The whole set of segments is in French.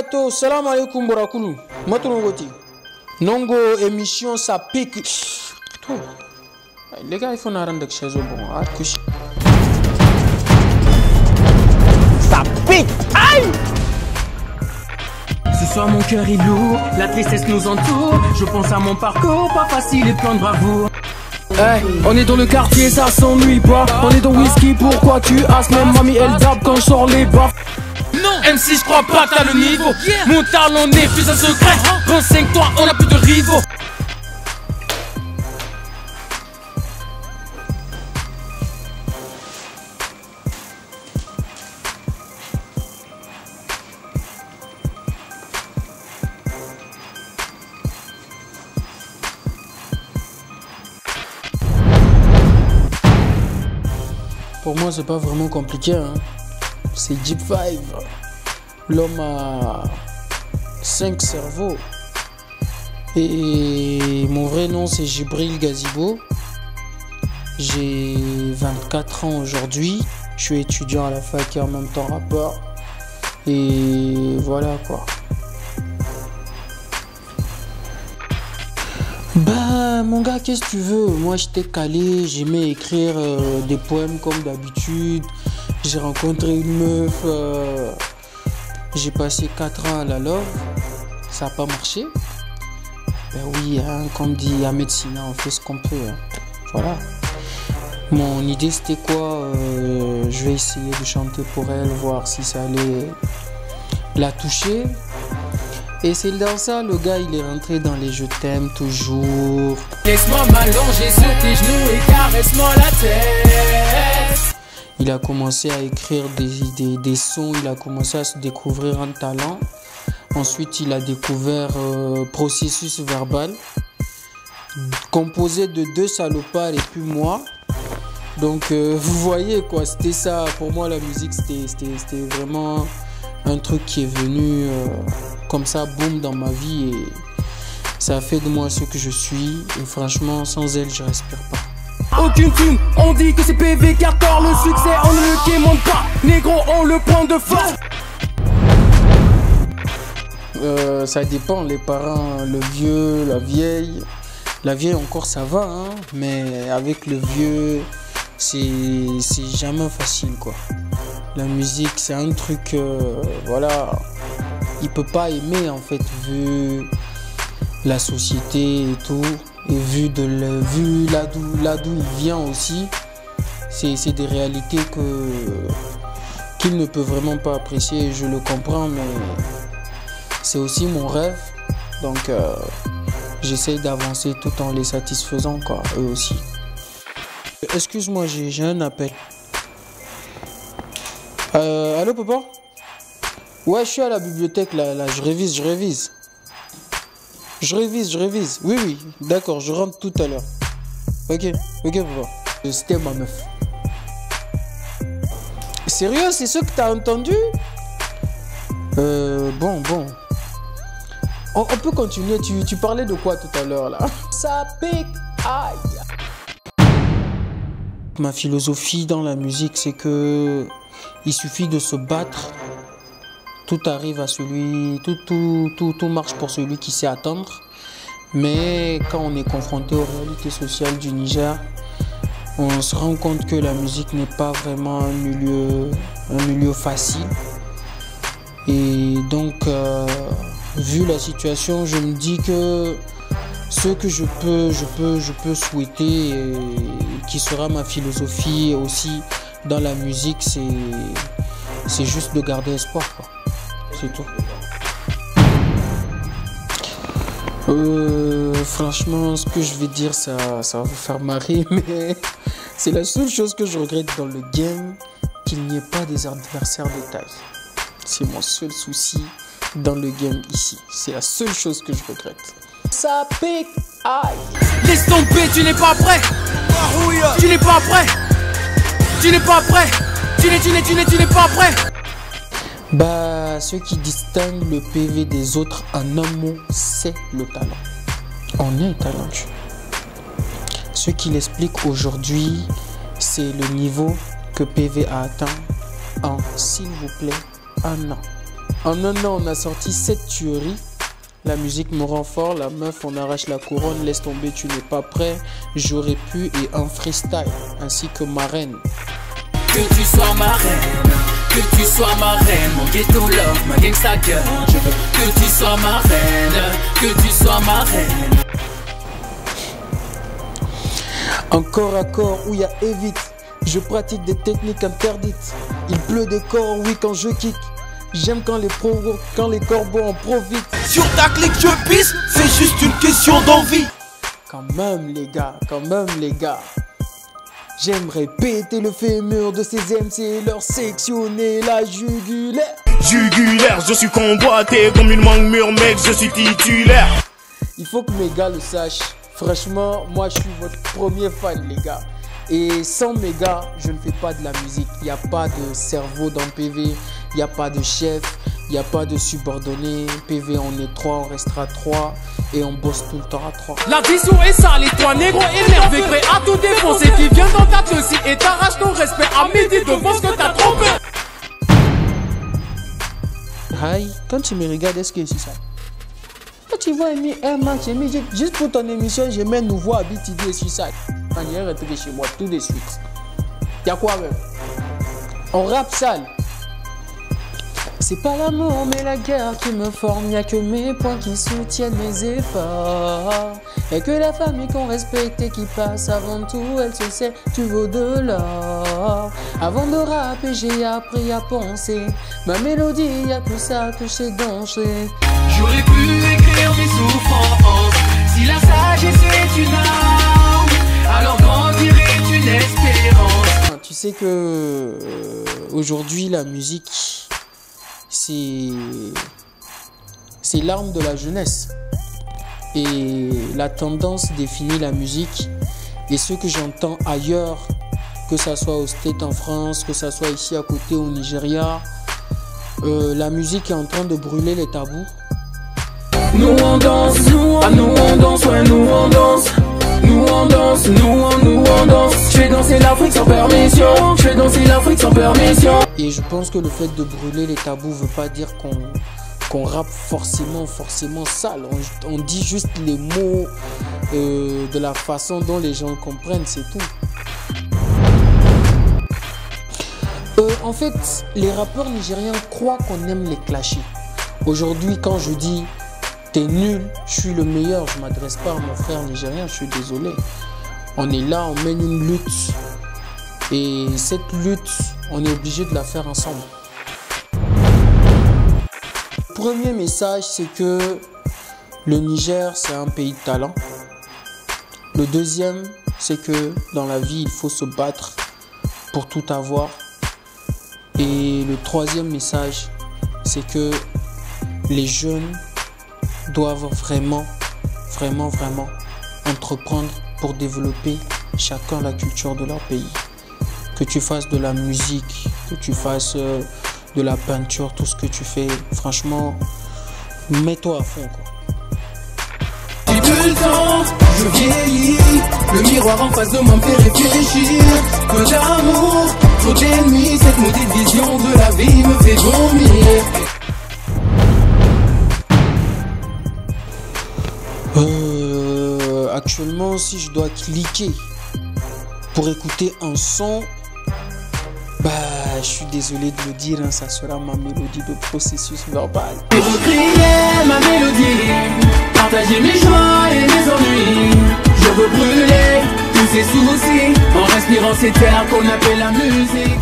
Arigato, salam alaikum Borakulu. Matonogoti. Nongo émission ça pique. Les gars, il faut n'arrêter de chez eux. Bon, ça pique. Aïe! Ce soir mon cœur est lourd, la tristesse nous entoure. Je pense à mon parcours, pas facile et plein de bravoure. Hey, on est dans le quartier, ça s'ennuie pas. On est dans whisky, pourquoi tu as même mamie elle tape quand je sors les baffes. Non, MC je crois pas que t'as le niveau. Mon talent n'est plus un secret. Renseigne-toi, on a plus de rivaux. Pour moi, c'est pas vraiment compliqué, hein. C'est Deep Five. L'homme a 5 cerveaux. Et mon vrai nom, c'est Jibril Gazibo. J'ai 24 ans aujourd'hui. Je suis étudiant à la fac et en même temps rappeur. Et voilà quoi. Bah mon gars, qu'est-ce que tu veux? Moi j'étais calé, j'aimais écrire des poèmes comme d'habitude. J'ai rencontré une meuf, j'ai passé 4 ans à la love, ça n'a pas marché. Ben oui, hein, comme dit Ahmed Sina, on fait ce qu'on peut, hein. Voilà. Mon idée c'était quoi? Je vais essayer de chanter pour elle, voir si ça allait la toucher. Et c'est dans ça, le gars il est rentré dans les je t'aime toujours. Laisse-moi m'allonger sur tes genoux et caresse-moi la tête. Il a commencé à écrire des sons, il a commencé à se découvrir un talent. Ensuite il a découvert processus verbal, composé de 2 salopards et puis moi. Donc vous voyez quoi, c'était ça. Pour moi la musique c'était vraiment un truc qui est venu comme ça, boum, dans ma vie, et ça a fait de moi ce que je suis. Et franchement, sans elle, je respire pas. Aucune thune, on dit que c'est PV qui attend le succès, on ne le quémande pas. Négro, on le prend de force. Ça dépend, les parents, le vieux, la vieille. La vieille encore ça va, hein, mais avec le vieux, c'est jamais facile quoi. La musique, c'est un truc, voilà, il peut pas aimer en fait, vu la société et tout, et vu là d'où il vient aussi. C'est des réalités qu'il ne peut vraiment pas apprécier, je le comprends, mais c'est aussi mon rêve, donc j'essaye d'avancer tout en les satisfaisant quoi, eux aussi. Excuse-moi, j'ai un appel. Allô papa? Ouais, je suis à la bibliothèque là, je révise. Je révise. Oui, d'accord, je rentre tout à l'heure. Ok papa. C'était ma meuf. Sérieux, c'est ce que t'as entendu? Bon. On peut continuer, tu parlais de quoi tout à l'heure là? Ça pique, aïe. Ma philosophie dans la musique, c'est que il suffit de se battre. Tout arrive à celui, tout marche pour celui qui sait attendre. Mais quand on est confronté aux réalités sociales du Niger, on se rend compte que la musique n'est pas vraiment un milieu facile. Et donc, vu la situation, je me dis que ce que je peux souhaiter, et qui sera ma philosophie aussi dans la musique, c'est juste de garder espoir, quoi. C'est tout. Franchement, ce que je vais dire, ça va vous faire marrer, mais c'est la seule chose que je regrette dans le game, qu'il n'y ait pas des adversaires de taille. C'est mon seul souci dans le game ici. C'est la seule chose que je regrette. Ça pique, aïe. Laisse tomber, tu n'es pas prêt. Tu n'es pas prêt. Tu n'es pas prêt. Tu n'es pas prêt. Bah, ce qui distingue le PV des autres en un mot, c'est le talent. On est talentueux. Ce qui l'explique aujourd'hui, c'est le niveau que PV a atteint en, s'il vous plaît, un an. En un an, on a sorti 7 tueries. La musique me rend fort, la meuf, on arrache la couronne, laisse tomber, tu n'es pas prêt. J'aurais pu et un freestyle, ainsi que ma reine. Que tu sois ma reine, que tu sois ma reine, mon ghetto love, ma gangsta girl. Je veux que tu sois ma reine, que tu sois ma reine. Encore à corps où il y a évite, je pratique des techniques interdites. Il pleut des corps, oui, quand je kick. J'aime quand les corbeaux en profitent. Sur ta clique je pisse, c'est juste une question d'envie. Quand même les gars, j'aimerais péter le fémur de ces MC et leur sectionner la jugulaire. Jugulaire, je suis convoité comme une mangue mûre, mec, je suis titulaire. Il faut que mes gars le sachent. Franchement, moi je suis votre premier fan les gars. Et sans mes gars, je ne fais pas de la musique. Il n'y a pas de cerveau dans PV, il n'y a pas de chef, il n'y a pas de subordonné. PV, on est 3, on restera 3 et on bosse tout le temps à 3. La vision est sale et toi négro énervé, prêt à tout défoncer. Qui vient dans ta aussi et t'arrache ton respect à midi devant ce que t'as trompé. Aïe, quand tu me regardes, est-ce que c'est ça? Quand tu vois juste pour ton émission, je mets nouveau habit TV sur ça. Quand il est rentré chez moi tout de suite. Y'a quoi même? On rappe sale. C'est pas l'amour mais la guerre qui me forme. Y'a que mes points qui soutiennent mes efforts. Et que la famille qu'on respecte et qui passe avant tout, elle se sait, tu vaux de l'or. Avant de rapper, j'ai appris à penser. Ma mélodie, y'a tout ça que j'ai dansé. J'aurais pu écrire mes souffrances. Si la sagesse est une arme, alors grandirait une espérance. Tu sais que aujourd'hui la musique c'est l'arme de la jeunesse et la tendance définit la musique. Et ce que j'entends ailleurs, que ça soit au States en France, que ça soit ici à côté au Nigeria, la musique est en train de brûler les tabous. Nous on danse, nous on danse, ouais nous on danse. Nous on danse, nous on danse. Je fais danser l'Afrique sans permission. Je fais danser l'Afrique sans permission. Et je pense que le fait de brûler les tabous veut pas dire qu'on rappe forcément sale. On dit juste les mots de la façon dont les gens comprennent, c'est tout. En fait, les rappeurs nigériens croient qu'on aime les clasher. Aujourd'hui, quand je dis t'es nul, je suis le meilleur, je m'adresse pas à mon frère nigérien, je suis désolé. On est là, on mène une lutte. Et cette lutte, on est obligé de la faire ensemble. Le premier message, c'est que le Niger, c'est un pays de talent. Le deuxième, c'est que dans la vie, il faut se battre pour tout avoir. Et le troisième message, c'est que les jeunes doivent vraiment entreprendre pour développer chacun la culture de leur pays. Que tu fasses de la musique, que tu fasses de la peinture, tout ce que tu fais, franchement, mets-toi à fond, quoi. J'ai plus le temps, je vieillis. Le miroir en face de moi me fait réfléchir. Peu d'amour, trop d'ennemis. Cette maudite vision de la vie me fait vomir. Actuellement, si je dois cliquer pour écouter un son, bah, je suis désolé de le dire, hein, ça sera ma mélodie de processus verbal. Je veux crier ma mélodie, partager mes joies et mes ennuis. Je veux brûler tous ces soucis en respirant cet air qu'on appelle la musique.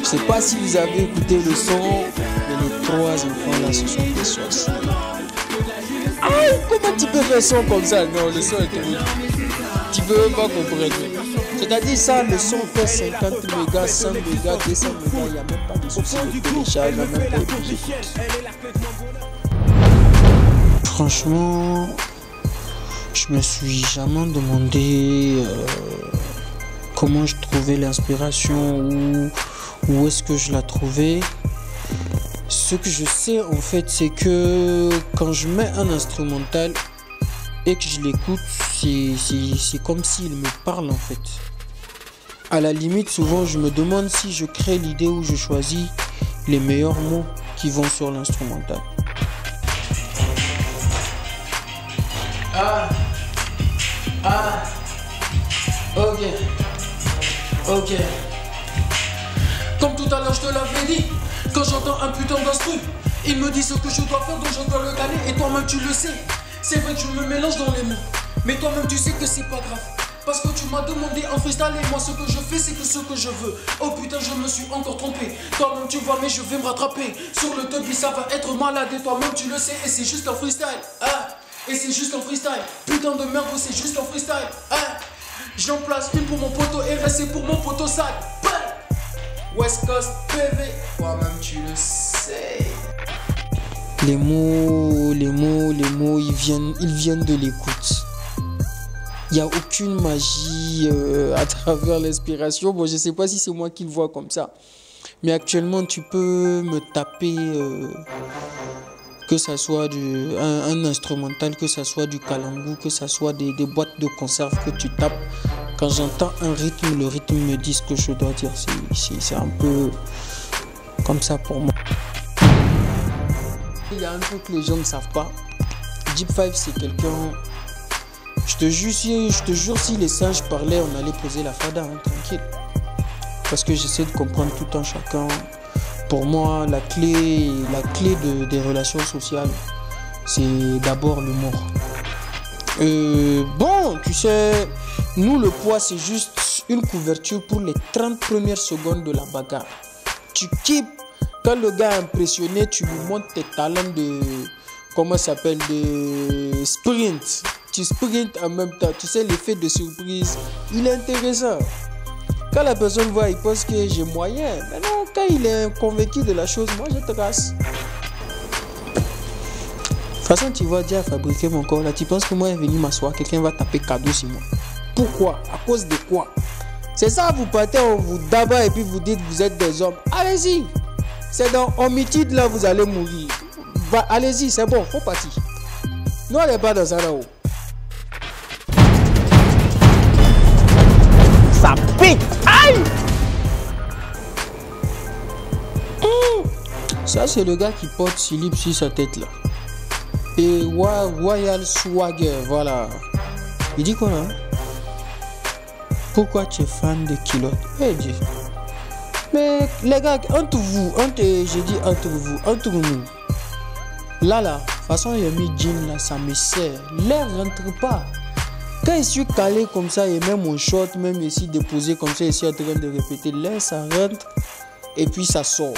Je sais pas si vous avez écouté le son, mais les trois enfants là, ce sont des sorciers. Aïe, comment tu peux faire un son comme ça? Non, le son est terrible. Tu peux pas comprendre. C'est-à-dire ça, le son fait 50 mégas, 100 mégas, 200 mégas, il n'y a même pas de souci de télécharge, il n'y a même pas de j'écoute. Franchement, je me suis jamais demandé comment je trouvais l'inspiration, où est-ce que je la trouvais. Ce que je sais en fait, c'est que quand je mets un instrumental et que je l'écoute, c'est comme s'il me parle en fait. À la limite, souvent je me demande si je crée l'idée où je choisis les meilleurs mots qui vont sur l'instrumental. Ok. Comme tout à l'heure je te l'avais dit, quand j'entends un putain d'instru, il me dit ce que je dois faire, donc je dois le caler, et toi-même tu le sais. C'est vrai que je me mélange dans les mots, mais toi-même tu sais que c'est pas grave. Parce que tu m'as demandé en freestyle et moi ce que je fais c'est que ce que je veux. Oh putain je me suis encore trompé. Toi-même tu vois mais je vais me rattraper. Sur le début ça va être malade et toi-même tu le sais et c'est juste un freestyle. Et c'est juste un freestyle. Putain de merde c'est juste un freestyle. J'en place une pour mon poteau RS et pour mon poteau SAD. West Coast PV. Toi-même tu le sais. Les mots, ils viennent de l'écoute. Il n'y a aucune magie à travers l'inspiration. Bon, je ne sais pas si c'est moi qui le vois comme ça. Mais actuellement, tu peux me taper que ça soit un instrumental, que ça soit du kalangu, que ça soit des boîtes de conserve que tu tapes. Quand j'entends un rythme, le rythme me dit ce que je dois dire. C'est un peu comme ça pour moi. Il y a un truc que les gens ne savent pas. Deep Five, c'est quelqu'un... Je te jure, si les singes parlaient, on allait poser la fada, hein, tranquille. Parce que j'essaie de comprendre tout un chacun. Pour moi, la clé des relations sociales, c'est d'abord l'humour. Bon, tu sais, nous, le poids, c'est juste une couverture pour les 30 premières secondes de la bagarre. Tu kiffes. Quand le gars est impressionné, tu lui montres tes talents de... Comment ça s'appelle? De sprint. Tu sprints en même temps. Tu sais, l'effet de surprise, il est intéressant. Quand la personne voit, il pense que j'ai moyen. Mais non, quand il est convaincu de la chose, moi, je trace. De toute façon, tu vois déjà fabriquer mon corps là. Tu penses que moi, je vais venir m'asseoir, quelqu'un va taper cadeau sur moi. Pourquoi? À cause de quoi? C'est ça, vous partez, on vous d'abat et puis vous dites que vous êtes des hommes. Allez-y. C'est dans homicide là, vous allez mourir. Allez-y, c'est bon, faut partir. Nous, on n'est pas dans ça là-haut. Ça pique. Aïe! Ça, c'est le gars qui porte slip sur sa tête là. Et Royal Swagger, voilà. Il dit quoi là? Pourquoi tu es fan de culottes? Eh Dieu. Mais les gars, entre vous, entre nous. Là, de toute façon, il a mis jean là, ça me sert. L'air rentre pas. Quand je suis calé comme ça, et même mon short, même ici déposé comme ça, ici en train de répéter, l'air ça rentre et puis ça sort.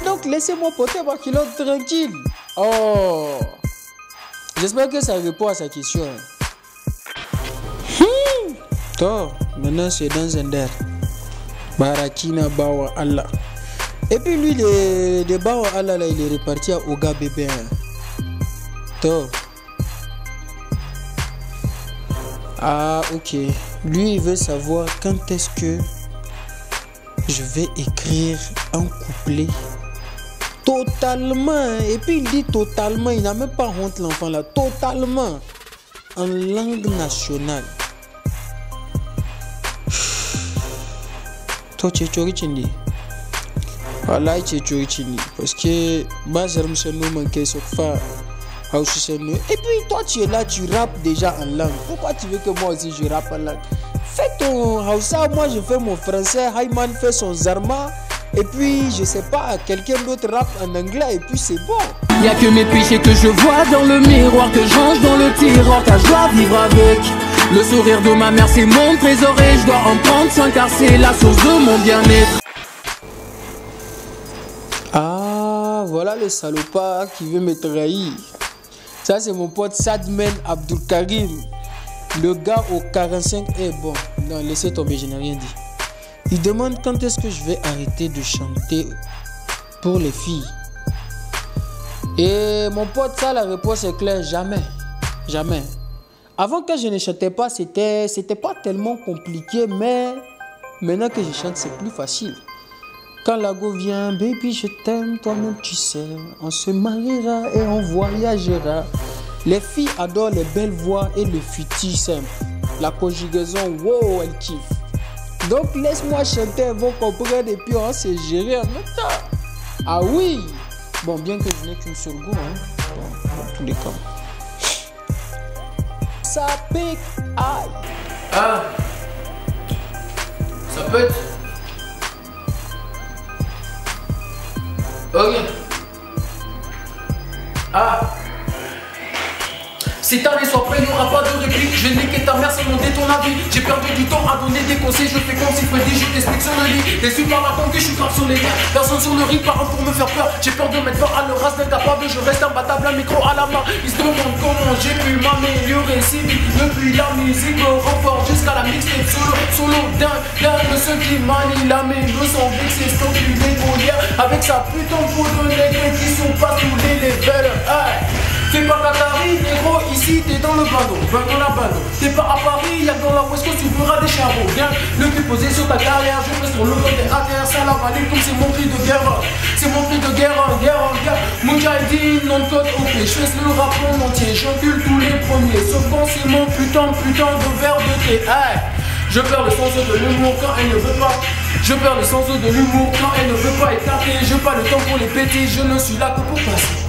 Donc laissez-moi porter ma culotte tranquille. Oh, j'espère que ça répond à sa question. Maintenant c'est dans Zender. Barakina Bawa Allah. Et puis lui, de Bawa Allah, là, il est reparti à Oga Bébé. Ah, ok. Lui, il veut savoir quand est-ce que je vais écrire un couplet totalement. Et puis il dit totalement, il n'a même pas honte l'enfant là. Totalement en langue nationale. Toi, tu es Chorichindi. Voilà, tu es Chorichindi. Parce que Bazar Moussano manquait sur fa. Et puis toi, tu es là, tu rappes déjà en langue. Pourquoi tu veux que moi aussi je rappe en langue? Fais ton Hausa, moi je fais mon français. Hayman fait son Zarma. Et puis, je sais pas, quelqu'un d'autre rappe en anglais. Et puis c'est bon. Y'a que mes péchés que je vois dans le miroir, que je range dans le tiroir, car je dois vivre avec. Le sourire de ma mère c'est mon trésor et je dois en prendre soin car c'est la source de mon bien-être. Ah, voilà le salopard qui veut me trahir. Ça c'est mon pote Sadmen Abdul Karim. Le gars au 45 est bon. Non, laissez tomber, je n'ai rien dit. Il demande quand est-ce que je vais arrêter de chanter pour les filles. Et mon pote, ça la réponse est claire, jamais. Jamais. Avant que je ne chantais pas, c'était pas tellement compliqué, mais maintenant que je chante, c'est plus facile. Quand la go vient, baby, je t'aime, toi-même tu sais, on se mariera et on voyagera. Les filles adorent les belles voix et le futur simple. La conjugaison, wow, elles kiffent. Donc laisse-moi chanter, elles vont comprendre et puis on se gérer en même temps. Ah oui, Bon, bien que je n'ai qu'une seule go, hein. Bon, dans tous les cas. Ça pique, aïe. Ah, ça peut être. Ok. Ah. Si ta vie soit prêt, il n'y aura pas de réplique. Je n'ai que ta mère sans demander ton avis. J'ai perdu du temps à donner des conseils. Je fais comme si Freddy, je t'explique sur le lit. Déçu par la tombe que je suis grave sur les nerfs. Personne sur le ring, parle pour me faire peur. J'ai peur de mettre fin à leur race d'incapable. Je reste imbattable, un micro à la main. Ils se demandent comment j'ai pu m'améliorer si vite. Depuis la musique me renforce jusqu'à la mixtape solo dingue. Ceux qui manient la me sont vexés, sont plus débrouillères. Avec sa putain de peau de nègre qui sont pas tous les levels. Hey. Fais pas Qatari, négro, ici t'es dans le bando, dans la bando. T'es pas à Paris, y'a que dans la West Coast tu verras des charros. Viens, le cul posé sur ta carrière, je reste sur le côté ATR, ça la valide comme c'est mon cri de guerre. C'est mon cri de guerre. Moudjahidine, non de code OP, je fais le rap en entier, j'encule tous les premiers. Sauf quand c'est mon putain de verre de thé. Hey. Je perds le sens de l'humour quand elle ne veut pas. Je perds le sens de l'humour quand elle ne veut pas écarter. Je pas le temps pour les péter, je ne suis là que pour passer.